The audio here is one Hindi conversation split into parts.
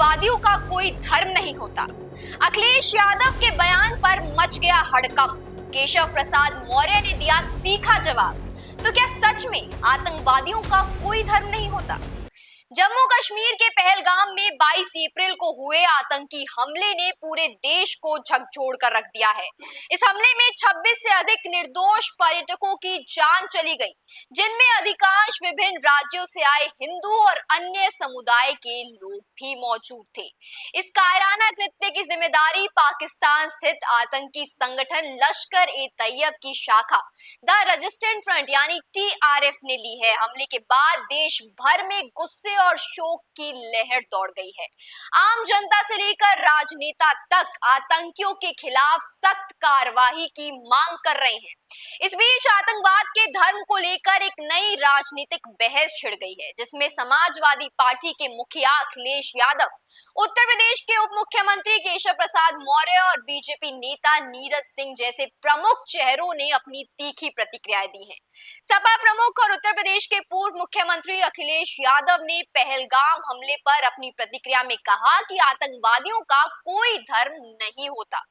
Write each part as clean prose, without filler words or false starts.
आतंकवादियों का कोई धर्म नहीं होता। अखिलेश यादव के बयान पर मच गया हड़कंप। केशव प्रसाद मौर्य ने दिया तीखा जवाब। तो क्या सच में आतंकवादियों का कोई धर्म नहीं होता? जम्मू कश्मीर के पहलगाम में 22 अप्रैल को हुए आतंकी हमले ने पूरे देश को झकझोर कर रख दिया है। इस हमले में 26 से अधिक निर्दोष पर्यटकों की जान चली गई, जिनमें अधिकांश विभिन्न राज्यों से आए हिंदू और अन्य समुदाय के लोग भी मौजूद थे। इस कायराना कृत्य की जिम्मेदारी पाकिस्तान स्थित आतंकी संगठन लश्कर-ए-तैयब की शाखा द रेजिस्टेंट फ्रंट यानी TRF ने ली है। हमले के बाद देश भर में गुस्से और शोक की लहर दौड़ गई है। आम जनता से लेकर राजनेता तक आतंकियों के खिलाफ सख्त कार्रवाई की मांग कर रहे हैं। इस बीच आतंकवाद के धर्म को लेकर एक नई राजनीतिक बहस छिड़ गई है, जिसमें समाजवादी पार्टी के मुखिया अखिलेश यादव, उत्तर प्रदेश के उप मुख्यमंत्री केशव प्रसाद मौर्य और बीजेपी नेता नीरज सिंह जैसे प्रमुख चेहरों ने अपनी तीखी प्रतिक्रियाएं दी हैं। सपा प्रमुख और उत्तर प्रदेश के पूर्व मुख्यमंत्री अखिलेश यादव ने पहलगाम हमले पर अपनी प्रतिक्रिया में कहा कि आतंकवादियों का कोई धर्म नहीं होता।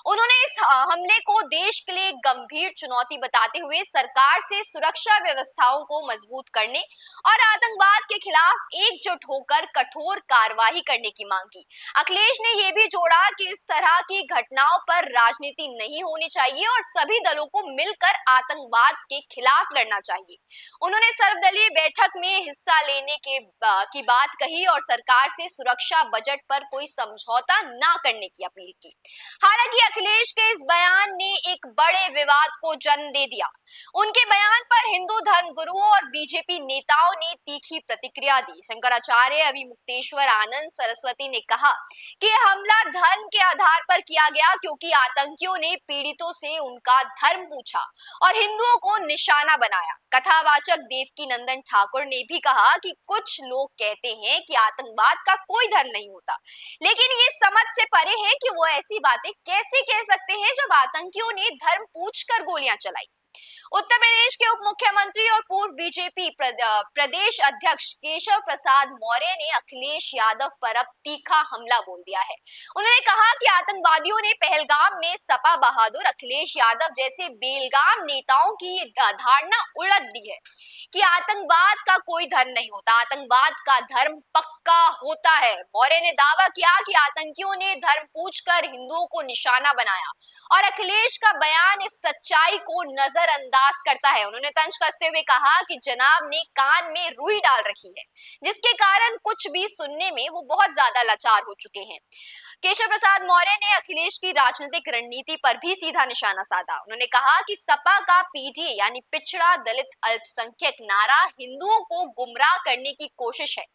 उन्होंने इस हमले को देश के लिए गंभीर चुनौती बताते हुए सरकार से सुरक्षा व्यवस्थाओं को मजबूत करने और आतंकवाद के खिलाफ एकजुट होकर कठोर कार्रवाई करने की मांग की। अखिलेश ने यह भी जोड़ा कि इस तरह की घटनाओं पर राजनीति नहीं होनी चाहिए और सभी दलों को मिलकर आतंकवाद के खिलाफ लड़ना चाहिए। उन्होंने सर्वदलीय बैठक में हिस्सा लेने की बात कही और सरकार से सुरक्षा बजट पर कोई समझौता न करने की अपील की। हालांकि अखिलेश के इस बयान ने एक बड़े विवाद को जन्म दे दिया। उनके बयान पर हिंदू धर्मगुरुओं और बीजेपी नेताओं ने तीखी प्रतिक्रिया दी। शंकराचार्य, अभिमुक्तेश्वर आनंद सरस्वती ने कहा कि यह हमला धर्म के आधार पर किया गया, क्योंकि आतंकियों ने पीड़ितों से उनका धर्म पूछा और हिंदुओं को निशाना बनाया। कथावाचक देवकी नंदन ठाकुर ने भी कहा कि कुछ लोग कहते हैं कि आतंकवाद का कोई धर्म नहीं होता, लेकिन ये समझ से परे है कि वो ऐसी बातें कैसे कह सकते हैं जब आतंकियों ने धर्म पूछकर गोलियां चलाई। उत्तर प्रदेश के उप मुख्यमंत्री और पूर्व बीजेपी प्रदेश अध्यक्ष केशव प्रसाद मौर्य ने अखिलेश यादव पर अब तीखा हमला बोल दिया है। उन्होंने कहा कि आतंकवादियों ने पहलगाम में सपा बहादुर अखिलेश यादव जैसे बेलगाम नेताओं की धारणा उलट दी है कि आतंकवाद का कोई धर्म नहीं होता, आतंकवाद का धर्म पक्का होता है। मौर्य ने दावा किया कि आतंकियों ने धर्म पूछकर हिंदुओं को निशाना बनाया और अखिलेश का बयान इस सच्चाई को नजरअंदाज करता है। उन्होंने तंज कसते हुए कहा कि जनाब ने कान में रुई डाल रखी है, जिसके कारण कुछ भी सुनने में वो बहुत ज्यादा लाचार हो चुके हैं। केशव प्रसाद मौर्य ने अखिलेश की राजनीतिक रणनीति पर भी सीधा निशाना साधा। उन्होंने कहा कि सपा का PDA यानी पिछड़ा दलित अल्पसंख्यक नारा हिंदुओं को गुमराह करने की कोशिश है।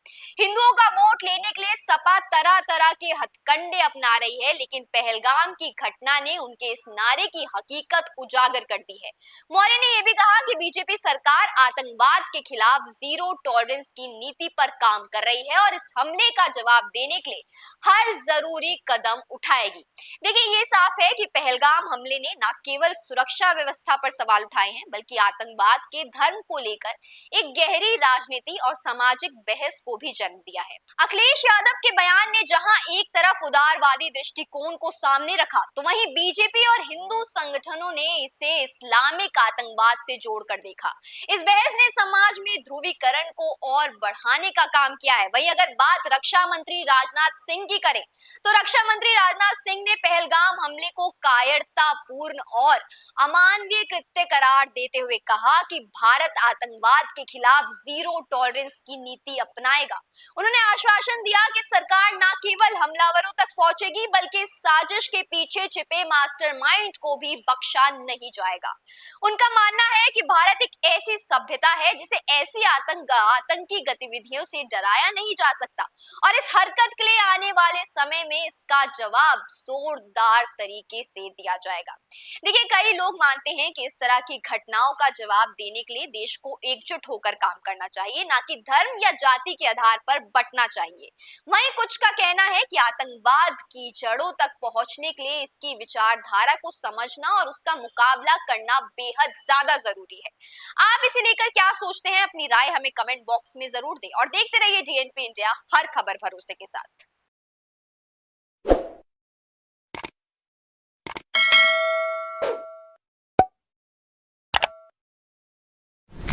हिंदुओं का वोट लेने के लिए सपा तरह तरह के हथकंडे अपना रही है, लेकिन पहलगाम की घटना ने उनके इस नारे की हकीकत उजागर कर दी है। मौर्य ने यह भी कहा कि बीजेपी सरकार आतंकवाद के खिलाफ जीरो टॉलरेंस की नीति पर काम कर रही है और इस हमले का जवाब देने के लिए हर जरूरी कदम उठाएगी। देखिए, ये साफ है कि पहलगाम हमले ने न केवल सुरक्षा व्यवस्था पर सवाल उठाए हैं, बल्कि आतंकवाद के धर्म को लेकर एक गहरी राजनीति और सामाजिक बहस को भी जन्म दिया है। अखिलेश यादव के बयान ने जहां एक तरफ उदारवादी दृष्टिकोण को सामने रखा, तो वहीं बीजेपी और हिंदू संगठनों ने इसे इस्लामिक आतंकवाद से जोड़कर देखा। इस बहस ने समाज में ध्रुवीकरण को और बढ़ाने का काम किया है। वहीं अगर बात रक्षा मंत्री राजनाथ सिंह की करें, तो रक्षा मंत्री राजनाथ सिंह ने पहलगाम हमले को कायरतापूर्ण और अमानवीय कृत्य करार देते हुए कहा कि भारत आतंकवाद के खिलाफ जीरो टॉलरेंस की नीति अपनाएगा। उन्होंने आश्वासन दिया कि सरकार न केवल हमलावरों तक पहुंचेगी, बल्कि इस साजिश के पीछे छिपे मास्टरमाइंड को भी बख्शा नहीं जाएगा। उनका मानना है कि भारत एक ऐसी सभ्यता है जिसे ऐसी आतंकी गतिविधियों से डराया नहीं जा सकता और इस हरकत के लिए आने वाले समय में इसका जवाब जोरदार तरीके से दिया जाएगा। देखिए, कई लोग मानते हैं कि इस तरह की घटनाओं का जवाब देने के लिए देश को एकजुट होकर काम करना चाहिए, ना कि धर्म या जाति के आधार पर बंटना चाहिए। वहीं कुछ का कहना है कि आतंकवाद की जड़ों तक पहुंचने के लिए इसकी विचारधारा को समझना और उसका मुकाबला करना बेहद ज्यादा जरूरी है। आप इसे लेकर क्या सोचते हैं? अपनी राय हमें कमेंट बॉक्स में जरूर दें और देखते रहिए DNP इंडिया, हर खबर भरोसे के साथ।